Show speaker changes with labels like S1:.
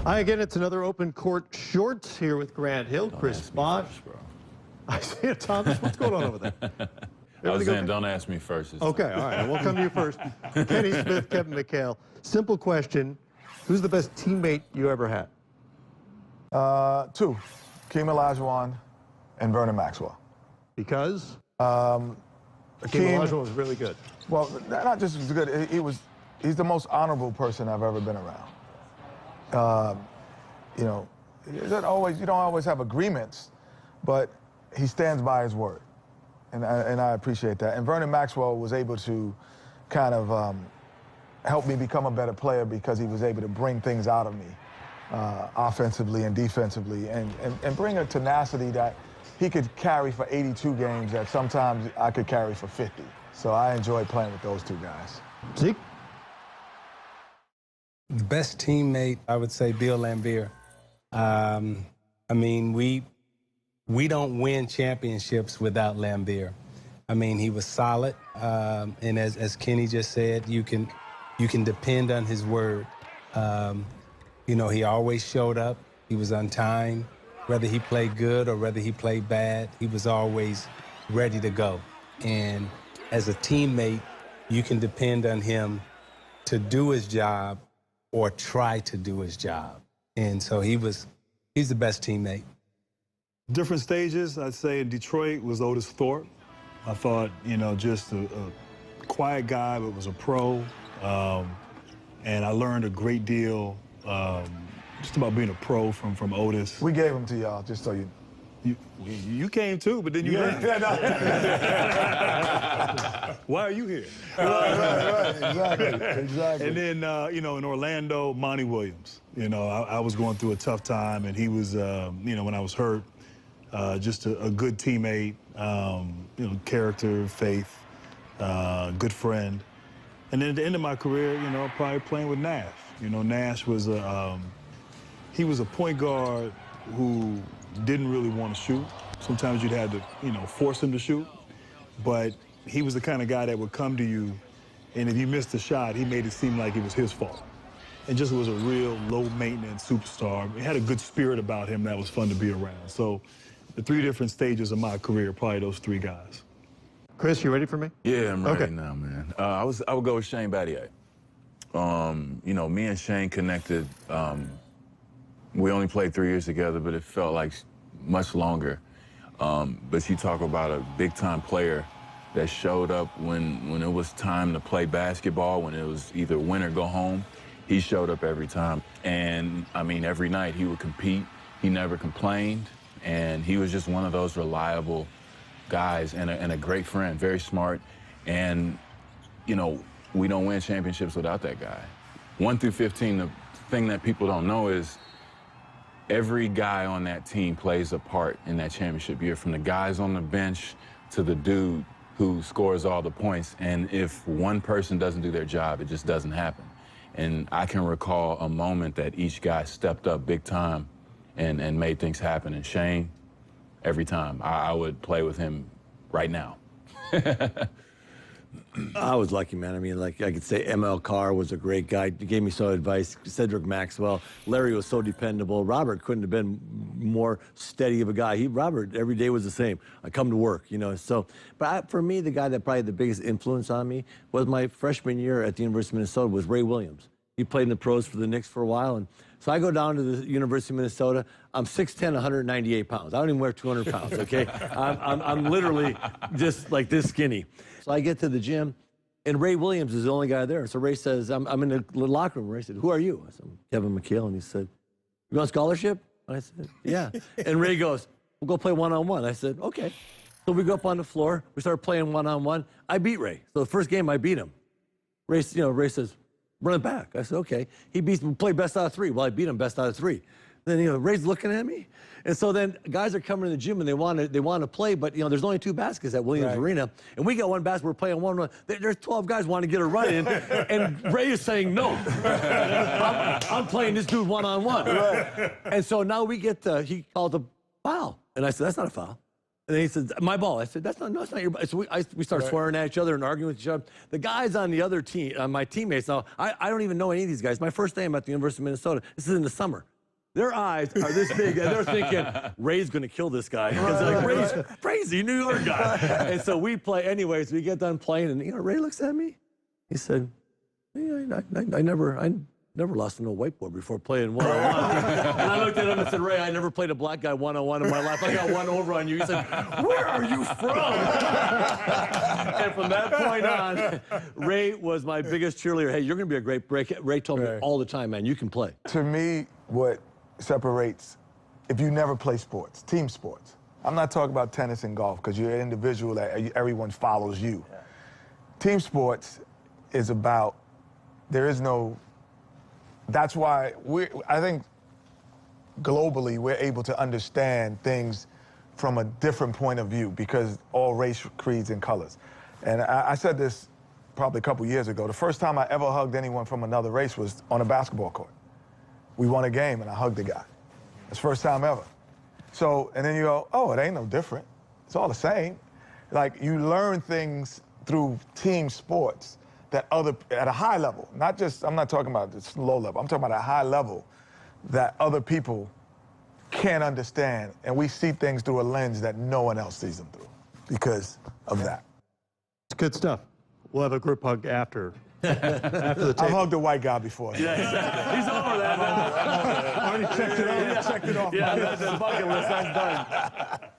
S1: Hi again, it's another Open Court Shorts here with Grant Hill, Chris Bosh. Isaiah Thomas, what's going on over there?
S2: I was saying, don't ask me first.
S1: Okay, all right, we'll come to you first. Kenny Smith, Kevin McHale. Simple question, who's the best teammate you ever had?
S3: Two, Hakeem Olajuwon and Vernon Maxwell.
S1: Because?
S3: Hakeem
S1: Olajuwon was really good.
S3: Well, not just was good, he's the most honorable person I've ever been around. You know, you don't always have agreements, but he stands by his word, and I appreciate that. And Vernon Maxwell was able to kind of help me become a better player because he was able to bring things out of me, offensively and defensively, and bring a tenacity that he could carry for 82 games that sometimes I could carry for 50. So I enjoyed playing with those two guys.
S1: Zeke?
S4: The best teammate, I would say Bill Laimbeer. I mean, we don't win championships without Laimbeer. I mean, he was solid, and as Kenny just said, you can depend on his word. You know, he always showed up. He was on time. Whether he played good or whether he played bad, he was always ready to go. And as a teammate, you can depend on him to do his job or try to do his job. And so he's the best teammate.
S5: Different stages, I'd say in Detroit was Otis Thorpe. I thought, you know, just a quiet guy, but was a pro. And I learned a great deal just about being a pro from Otis.
S3: We gave him to y'all, just so you know.
S5: You came too, but then you left. Why are you here?
S3: Right, exactly.
S5: And then, you know, in Orlando, Monty Williams. You know, I was going through a tough time, and he was, you know, when I was hurt, just a good teammate, you know, character, faith, good friend. And then at the end of my career, you know, probably playing with Nash. You know, Nash was he was a point guard who didn't really want to shoot. Sometimes you'd have to, you know, force him to shoot. But he was the kind of guy that would come to you, and if you missed a shot, he made it seem like it was his fault. And just was a real low-maintenance superstar. He had a good spirit about him that was fun to be around. So the three different stages of my career, probably those three guys.
S1: Chris, you ready for me?
S2: Yeah, I'm ready now, man. I would go with Shane Battier. You know, me and Shane connected. We only played 3 years together, but it felt like much longer. But you talk about a big-time player that showed up when it was time to play basketball, when it was either win or go home. He showed up every time. And, I mean, every night he would compete. He never complained. And he was just one of those reliable guys and a great friend, very smart. And, you know, we don't win championships without that guy. 1 through 15, the thing that people don't know is every guy on that team plays a part in that championship year, from the guys on the bench to the dude who scores all the points. And if one person doesn't do their job, it just doesn't happen. And I can recall a moment that each guy stepped up big time and made things happen. And Shane, every time, I would play with him right now.
S6: I was lucky, man. I mean, like I could say ML Carr was a great guy. He gave me some advice. Cedric Maxwell. Larry was so dependable. Robert couldn't have been more steady of a guy. Robert, every day was the same. I come to work, you know. So, but for me, the guy that probably had the biggest influence on me was my freshman year at the University of Minnesota was Ray Williams. He played in the pros for the Knicks for a while. And so I go down to the University of Minnesota. I'm 6'10", 198 pounds. I don't even wear 200 pounds, okay? I'm literally just like this skinny. So I get to the gym, and Ray Williams is the only guy there. So Ray says, I'm in the locker room. Ray said, who are you? I said, Kevin McHale. And he said, you want a scholarship? And I said, yeah. And Ray goes, we'll go play one-on-one. I said, okay. So we go up on the floor. We start playing one-on-one. I beat Ray. So the first game, I beat him. Ray says, run it back. I said, okay. He beats me, play best out of 3. Well, I beat him best out of 3. Then, you know, Ray's looking at me. And so then guys are coming to the gym and they want to play, but, you know, there's only 2 baskets at Williams Arena. And we got 1 basket, we're playing 1-1. There's 12 guys wanting to get a run in, and Ray is saying no. I'm playing this dude one-on-one. And so now we get, he called a foul. And I said, that's not a foul. And then he said, my ball. I said, no, it's not your ball. So we start swearing at each other and arguing with each other. The guys on the other team, my teammates, now, I don't even know any of these guys. My first day I'm at the University of Minnesota. This is in the summer. Their eyes are this big, and they're thinking, Ray's going to kill this guy. Because like, Ray's crazy, New York guy. And so we play anyways. We get done playing, and Ray looks at me. He said, yeah, I never lost to no whiteboard before playing one-on-one. And I looked at him and said, Ray, I never played a black guy one-on-one in my life. I got one over on you. He said, where are you from? And from that point on, Ray was my biggest cheerleader. Hey, you're going to be a great break. Ray told me all the time, man, you can play.
S3: To me, what separates, if you never play sports, team sports. I'm not talking about tennis and golf because you're an individual that everyone follows you. Yeah. Team sports is about, there is no, that's why I think globally we're able to understand things from a different point of view because all race, creeds, and colors. And I said this probably a couple years ago. The first time I ever hugged anyone from another race was on a basketball court. We won a game and I hugged the guy. It's the first time ever. So, and then you go, oh, it ain't no different. It's all the same. Like, you learn things through team sports that at a high level, not just, I'm not talking about this low level, I'm talking about a high level that other people can't understand. And we see things through a lens that no one else sees them through because of that.
S1: It's good stuff. We'll have a group hug after the tape.
S3: I've hugged a white guy before.
S6: Yeah, exactly. He's over that, man.
S3: Already checked it off.
S6: Yeah, that's the bucket list. That's done.